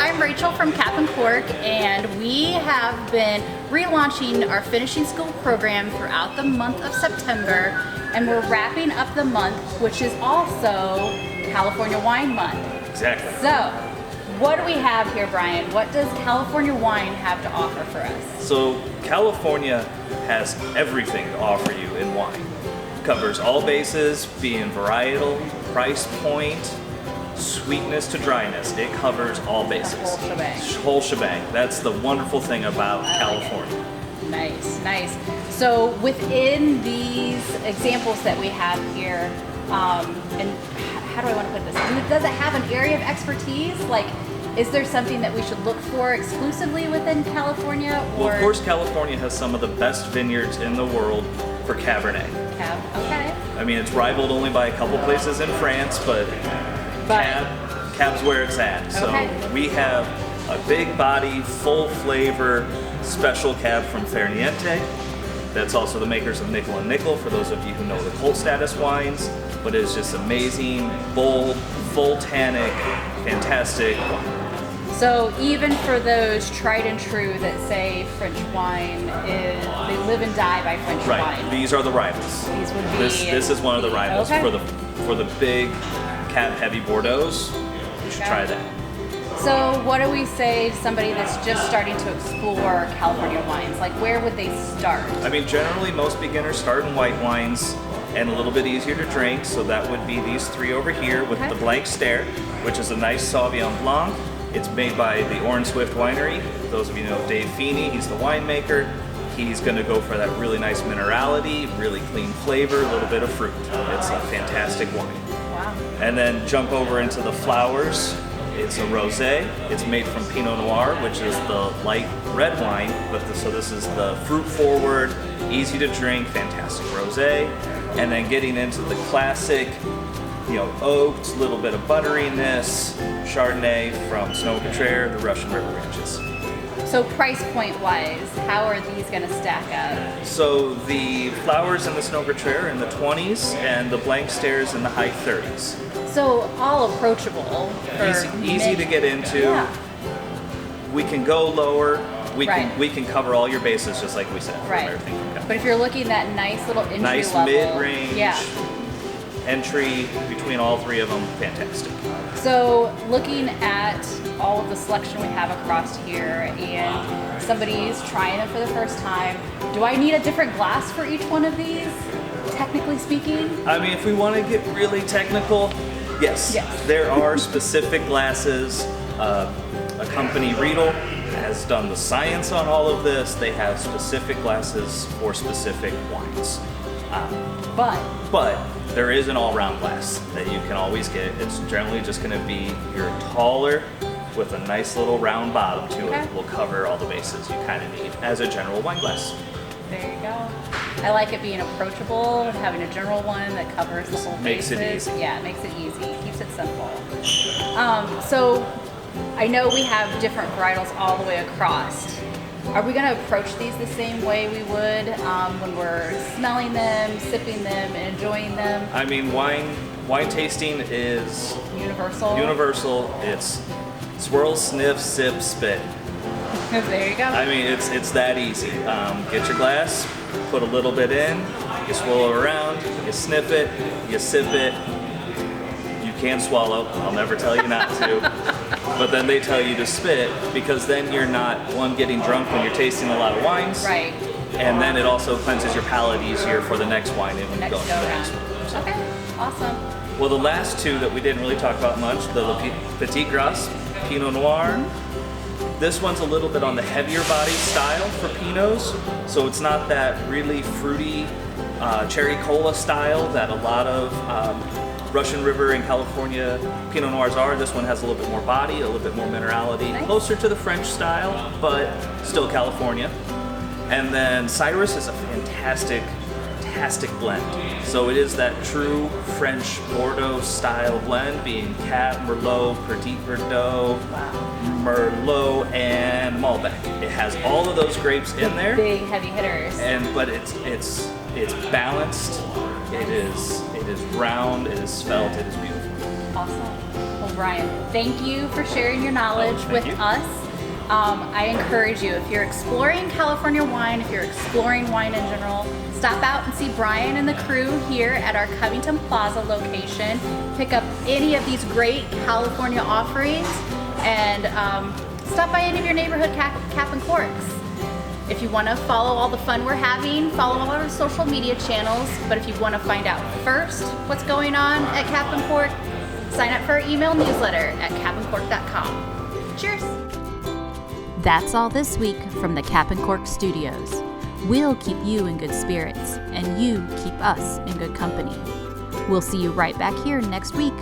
I'm Rachel from Cap and Cork, and we have been relaunching our finishing school program throughout the month of September, and we're wrapping up the month, which is also California Wine Month. Exactly. So, what do we have here, Brian? What does California wine have to offer for us? So California has everything to offer you in wine. Covers all bases, being varietal, price point, sweetness to dryness. It covers all bases. The whole shebang. Whole shebang. That's the wonderful thing about California. Nice, nice. So within these examples that we have here, and how do I want to put this? Does it have an area of expertise? Like, is there something that we should look for exclusively within California? Or? Well, of course, California has some of the best vineyards in the world for Cabernet. Okay. I mean, it's rivaled only by a couple places in France, but Cab's where it's at. So we have a big body, full flavor, special Cab from Ferniente. That's also the makers of Nickel and Nickel, for those of you who know the cult status wines. But it's just amazing, bold, full tannic, fantastic. So even for those tried and true that say French wine is, they live and die by French wine. Right, these are the rivals. These would be. This is one of the rivals for the big Cab heavy Bordeaux's. You should try that. So what do we say to somebody that's just starting to explore California wines? Like, where would they start? I mean, generally most beginners start in white wines and a little bit easier to drink. So that would be these three over here with the Blanc Stare, which is a nice Sauvignon Blanc. It's made by the Orange Swift Winery. For those of you who know Dave Feeney, he's the winemaker. He's going to go for that really nice minerality, really clean flavor, a little bit of fruit. It's a fantastic wine. Wow. And then jump over into the flowers. It's a rosé. It's made from Pinot Noir, which is the light red wine. So this is the fruit-forward, easy to drink, fantastic rosé. And then getting into the classic, oaked, little bit of butteriness, Chardonnay from Snow-Contraire, the Russian River Ranges. So price point wise, how are these going to stack up? So the flowers in the Snow-Contraire are in the 20s, and the Blanc Stares in the high 30s. So all approachable. Easy to get into. Yeah. We can go lower. We can cover all your bases, just like we said. Right. But if you're looking at nice little entry nice level, mid-range entry between all three of them, fantastic. So looking at all of the selection we have across here, and somebody's trying it for the first time, do I need a different glass for each one of these, technically speaking? I mean, if we want to get really technical, yes. There are specific glasses. A company, Riedel, has done the science on all of this. They have specific glasses for specific wines. But there is an all-round glass that you can always get. It's generally just going to be your taller with a nice little round bottom to it. Will cover all the bases you kind of need as a general wine glass. There you go. I like it being approachable, having a general one that covers the whole bases. Makes it easy. Yeah, it makes it easy. Keeps it simple. So I know we have different varietals all the way across. Are we going to approach these the same way we would when we're smelling them, sipping them, and enjoying them? I mean, wine tasting is universal. It's swirl, sniff, sip, spit. There you go. I mean, it's that easy. Get your glass, put a little bit in, you swirl it around, you sniff it, you sip it. You can swallow. I'll never tell you not to. But then they tell you to spit, because then you're not, one, getting drunk when you're tasting a lot of wines. Right. And then it also cleanses your palate easier for the next wine and when you go into the next one. So. Okay, awesome. Well, the last two that we didn't really talk about much, the Petit Gras Pinot Noir. This one's a little bit on the heavier body style for Pinots. So it's not that really fruity cherry cola style that a lot of Russian River and California Pinot Noirs are. This one has a little bit more body, a little bit more minerality, closer to the French style, but still California. And then Cyrus is a fantastic blend. So it is that true French Bordeaux style blend, being Cab, Merlot, Petit Verdot, Merlot, and Malbec. It has all of those grapes in there. Big heavy hitters. But it's balanced. It is round. It is svelte. It is beautiful. Awesome. Well, Brian, thank you for sharing your knowledge with us. I encourage you, if you're exploring California wine, if you're exploring wine in general, stop out and see Brian and the crew here at our Covington Plaza location. Pick up any of these great California offerings and stop by any of your neighborhood Cap and Corks. If you want to follow all the fun we're having, follow all our social media channels. But if you want to find out first what's going on at Cap and Cork, sign up for our email newsletter at capandcork.com. Cheers! That's all this week from the Cap and Cork Studios. We'll keep you in good spirits, and you keep us in good company. We'll see you right back here next week.